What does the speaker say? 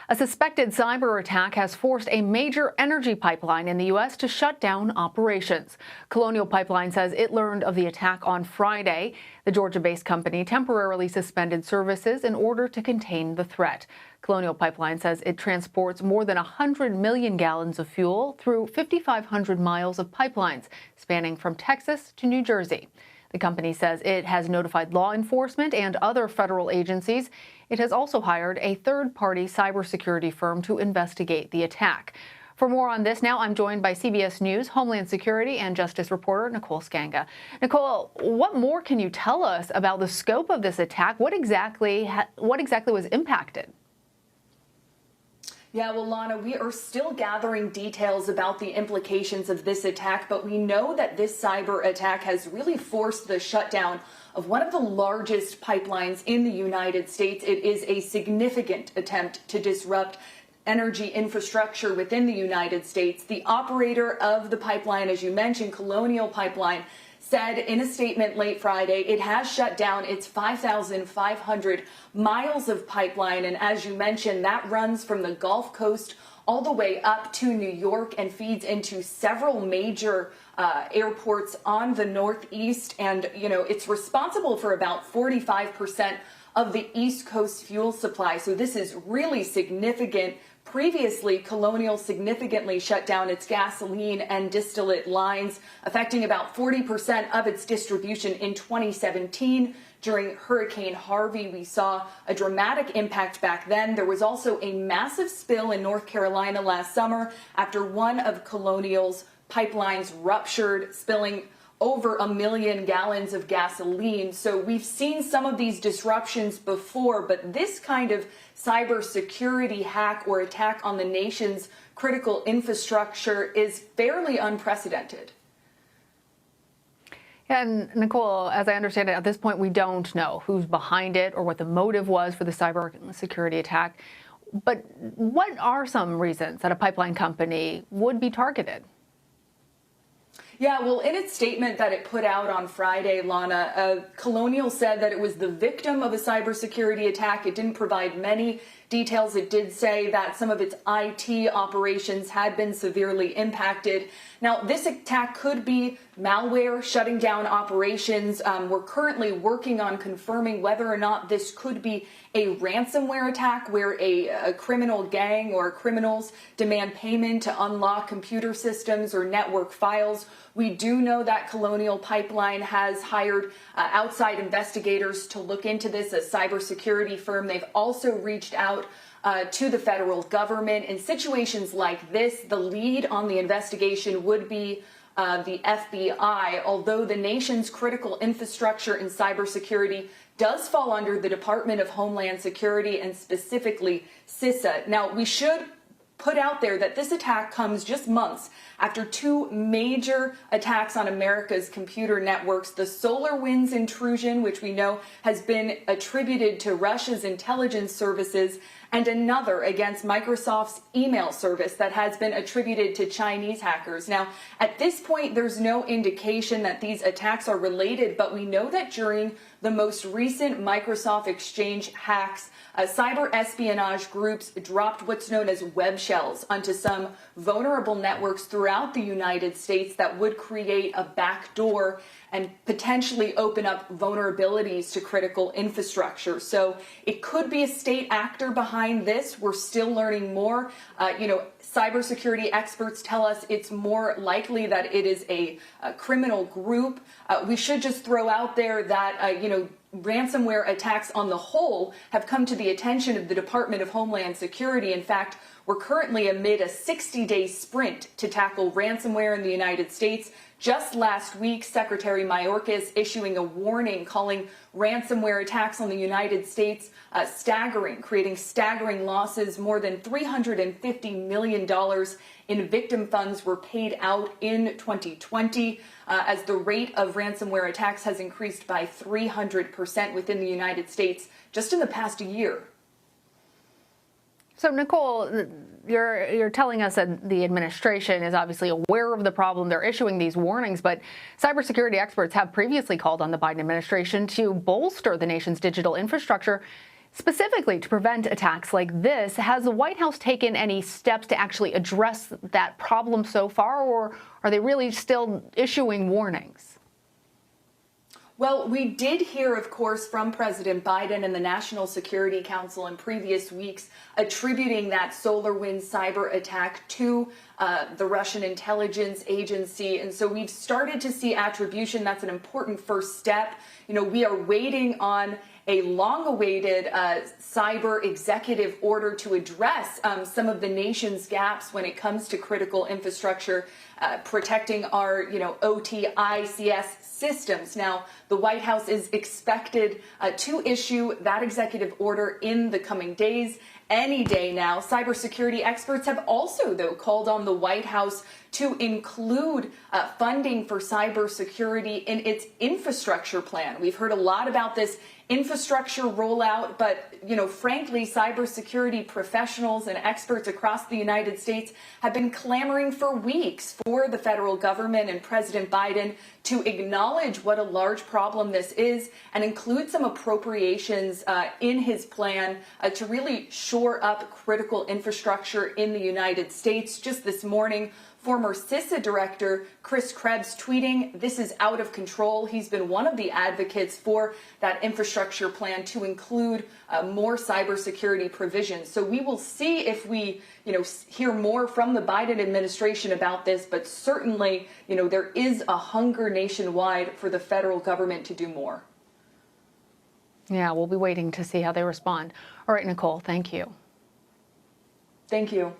A suspected cyber attack has forced a major energy pipeline in the U.S. to shut down operations. Colonial Pipeline says it learned of the attack on Friday. The Georgia-based company temporarily suspended services in order to contain the threat. Colonial Pipeline says it transports more than 100 million gallons of fuel through 5,500 miles of pipelines spanning from Texas to New Jersey. The company says it has notified law enforcement and other federal agencies. It has also hired a third-party cybersecurity firm to investigate the attack. For more on this, now I'm joined by CBS News Homeland Security and Justice reporter Nicole Sganga. Nicole, what more can you tell us about the scope of this attack? What exactly was impacted? Yeah, well, Lana, we are still gathering details about the implications of this attack, but we know that this cyber attack has really forced the shutdown of one of the largest pipelines in the United States. It is a significant attempt to disrupt energy infrastructure within the United States. The operator of the pipeline, as you mentioned, Colonial Pipeline, said in a statement late Friday it has shut down its 5,500 miles of pipeline. And as you mentioned, that runs from the Gulf Coast all the way up to New York and feeds into several major airports on the Northeast. And, you know, it's responsible for about 45% of the East Coast fuel supply. So this is really significant. Previously, Colonial significantly shut down its gasoline and distillate lines, affecting about 40% of its distribution in 2017. During Hurricane Harvey, we saw a dramatic impact back then. There was also a massive spill in North Carolina last summer after one of Colonial's pipelines ruptured, spilling over 1 million gallons of gasoline. So we've seen some of these disruptions before, but this kind of cybersecurity hack or attack on the nation's critical infrastructure is fairly unprecedented. And Nicole, as I understand it, at this point, we don't know who's behind it or what the motive was for the cybersecurity attack. But what are some reasons that a pipeline company would be targeted? Yeah, well, in its statement that it put out on Friday, Lana, Colonial said that it was the victim of a cybersecurity attack. It didn't provide many details. It did say that some of its IT operations had been severely impacted. Now, this attack could be malware shutting down operations. We're currently working on confirming whether or not this could be a ransomware attack where a criminal gang or criminals demand payment to unlock computer systems or network files. We do know that Colonial Pipeline has hired outside investigators to look into this, a cybersecurity firm. They've also reached out to the federal government. In situations like this, the lead on the investigation would be the FBI, although the nation's critical infrastructure in cybersecurity does fall under the Department of Homeland Security and specifically CISA. Now, we should put out there that this attack comes just months after two major attacks on America's computer networks. The SolarWinds intrusion, which we know has been attributed to Russia's intelligence services, and another against Microsoft's email service that has been attributed to Chinese hackers. Now, at this point, there's no indication that these attacks are related, but we know that during the most recent Microsoft Exchange hacks, cyber espionage groups dropped what's known as web shells onto some vulnerable networks throughout the United States that would create a backdoor and potentially open up vulnerabilities to critical infrastructure. So it could be a state actor behind this. We're still learning more. Cybersecurity experts tell us it's more likely that it is a criminal group. We should just throw out there that, ransomware attacks on the whole have come to the attention of the Department of Homeland Security. In fact, we're currently amid a 60-day sprint to tackle ransomware in the United States. Just last week, Secretary Mayorkas issuing a warning calling ransomware attacks on the United States staggering, creating staggering losses. More than $350 million in victim funds were paid out in 2020 as the rate of ransomware attacks has increased by 300% within the United States just in the past year. So, Nicole, you're telling us that the administration is obviously aware of the problem. They're issuing these warnings, but cybersecurity experts have previously called on the Biden administration to bolster the nation's digital infrastructure. Specifically, to prevent attacks like this, has the White House taken any steps to actually address that problem so far, or are they really still issuing warnings? Well, we did hear, of course, from President Biden and the National Security Council in previous weeks attributing that SolarWinds cyber attack to the Russian intelligence agency. And so we've started to see attribution. That's an important first step. You know, we are waiting on a long-awaited cyber executive order to address some of the nation's gaps when it comes to critical infrastructure, protecting our, OT, ICS systems. Now, the White House is expected to issue that executive order in the coming days, any day now. Cybersecurity experts have also, though, called on the White House to include funding for cybersecurity in its infrastructure plan. We've heard a lot about this infrastructure rollout, but, frankly, cybersecurity professionals and experts across the United States have been clamoring for weeks for the federal government and President Biden to acknowledge what a large problem this is and include some appropriations in his plan to really shore up critical infrastructure in the United States. Just this morning, former CISA director Chris Krebs tweeting, "This is out of control." He's been one of the advocates for that infrastructure plan to include more cybersecurity provisions. So we will see if we, hear more from the Biden administration about this. But certainly, there is a hunger nationwide for the federal government to do more. Yeah, we'll be waiting to see how they respond. All right, Nicole, thank you. Thank you.